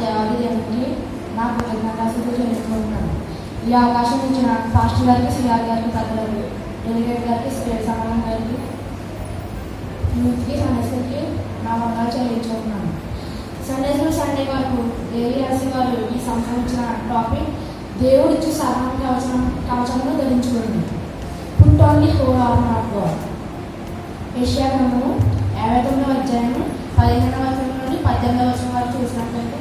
దేవాది దేవునికి నా కృతజ్ఞతాస్తుతులు చెల్లించుకుంటున్నాను. ఈ అవకాశం ఇచ్చిన పాస్టర్ గారికి, సిఆర్ గారికి, పెద్దలకు, డెలిగేట్ గారికి, సమానం గారికి, యూత్కి, సండేస్కి నా వందలు చెల్లించుకుంటున్నాను. సండేస్ సండే వరకు ఏరియాసి వారు ఈ సంవత్సరం ఇచ్చిన టాపిక్ దేవుడిచ్చి సర్వాంగ కవచమును ధరించుకోండి. Put on the whole armour of God. యెషయా గ్రంథము 59వ అధ్యాయము 15వ వచనం నుండి 18వ వచనం వరకు చూసినట్లయితే,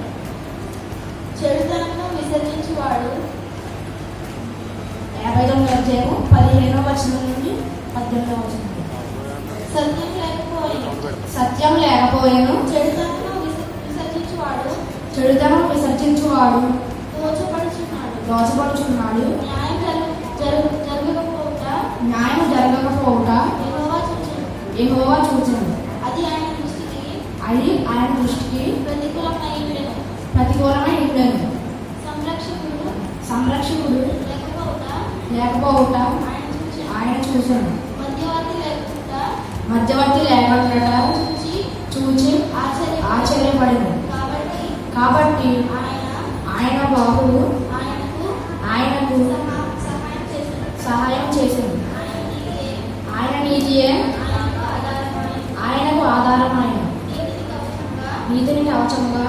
చెడుతనంను విసర్జించువాడు 59వ అధ్యాయము 15వ వచనం నుండి 18వ వచనం. సత్యం లేకపోయేను చెడుతనం విసర్జించువాడు దోచబడుచున్నాడు. న్యాయం జరగకపోవుట యెహోవా చూచెను. అది ఆయన దృష్టికి ప్రతికూలమై ఉండెను. సంరక్షకుడు లేకపోవుట ఆయన చూచెను. మధ్యవర్తి లేకుండా చూచి ఆశ్చర్యపడింది. కాబట్టి ఆయన బాబులు ఆయనకు సహాయం చేసింది. ఆయన నీతియే ఆయనకు ఆధారమైన నీతిని కవచముగా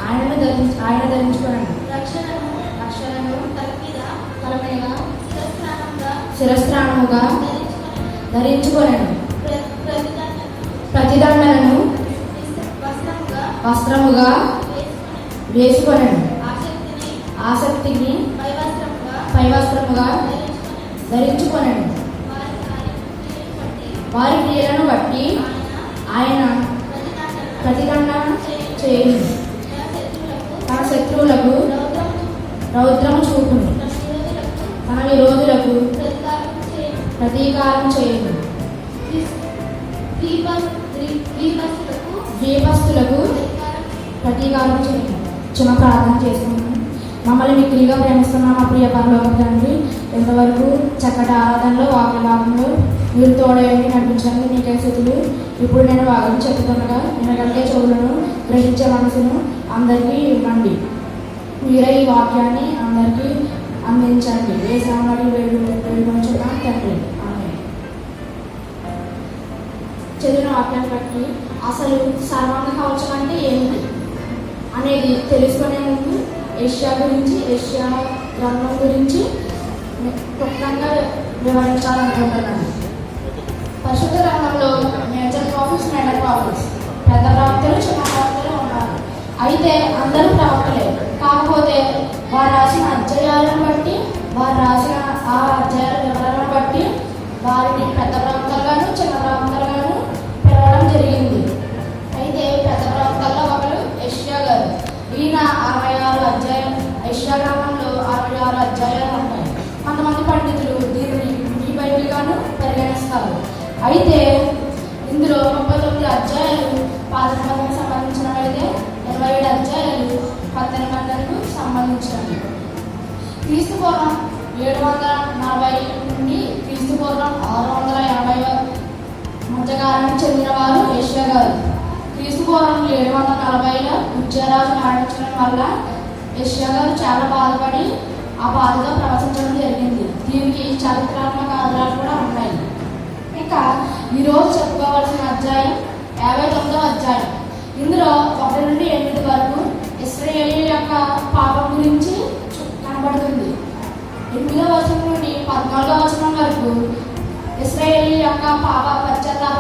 ఆయన ధరించుకున్నాడు. రక్షణను తల మీద శిరస్త్రాణముగా ధరించుకున్నాడు. ప్రతిదండలను వస్త్రముగా వేసుకొనను. ఆసక్తిని పైవస్త్రముగా ధరించుకొనను. వారి క్రియలను బట్టి ఆయన ప్రతిదండన చేయను. తన శత్రువులకు రౌద్రము చూపును. తన విరోధులకు ప్రతీకారం చేయను. ద్వీపస్తులకు ప్రతీకారం చేయను. చిన్న ప్రార్థన చేసుకున్నాను. మమ్మల్ని మిక్కిలిగా ప్రేమిస్తున్న మా ప్రియ పరలోక తండ్రి, ఎంతవరకు చక్కటి ఆరాధనలో వాక్య భాగంలో మీరు తోడేయండి నడిపించడానికి నీకే స్థితులు. ఇప్పుడు నేను వాగ్దానం చెప్తుండగా వినగలిగే చెవులను, గ్రహించే మనసును అందరికీ ఇవ్వండి. మీరే ఈ వాక్యాన్ని అందరికీ అందించండి. ఏ సామాన్లు వేడుకొంచున్నాం తండ్రి. చదివిన వాక్యాన్ని బట్టి అసలు సర్వాంగ కవచం అంటే ఏంటి అనేది తెలుసుకునే ముందు యెషయా గ్రంథం గురించి క్లుప్తంగా వివరించాలనుకుంటున్నాను. పరిశుద్ధ గ్రంథంలో మేజర్ ప్రాఫిట్స్, మైనర్ ప్రాఫిట్స్, పెద్ద ప్రవక్తలు, చిన్న ప్రవక్తలు ఉన్నారు. అయితే అందరూ ప్రవక్తలే. కాకపోతే వారు రాసిన అధ్యాయాలను బట్టి, వారు రాసిన ఆ అధ్యాయాల వివరాలను బట్టి వారిని పెద్ద ప్రవక్తలుగాను, చిన్న ప్రవక్తలుగాను పిలవడం జరిగింది. అయితే పెద్ద ప్రవక్తల్లో ఒకరు యెషయా గారు. ఈయన 66 అధ్యాయాలు, యెషయా గ్రంథంలో 66 అధ్యాయాలు ఉంటాయి. కొంతమంది పండితులు దీనిని ఈ బైబిల్ గాను పరిగణిస్తారు. అయితే ఇందులో 39 అధ్యాయాలు పాత నిబంధనకు సంబంధించినవైతే 27 అధ్యాయాలు కొత్త నిబంధనకు సంబంధించినవి. క్రీస్తు పూర్వం 740 నుండి క్రీస్తు పూర్వం 650 మధ్యకాలానికి చెందిన వారు యెషయా గారు. క్రీస్తు పూర్వం 740లో ఉజ్జరాజు మరణించడం వల్ల యెషయా గారు చాలా బాధపడి ఆ బాధగా ప్రవచించడం జరిగింది. దీనికి చారిత్రాత్మక ఆధారాలు కూడా ఉన్నాయి. ఇంకా ఈరోజు చెప్పుకోవాల్సిన అధ్యాయం 59వ అధ్యాయం. ఇందులో 1 నుండి 8 వరకు ఇశ్రాయేలీయుల యొక్క పాపం గురించి కనబడుతుంది. 8వ వచనం నుండి 14వ వచనం వరకు ఇశ్రాయేలీయుల యొక్క పాప పశ్చాత్తాప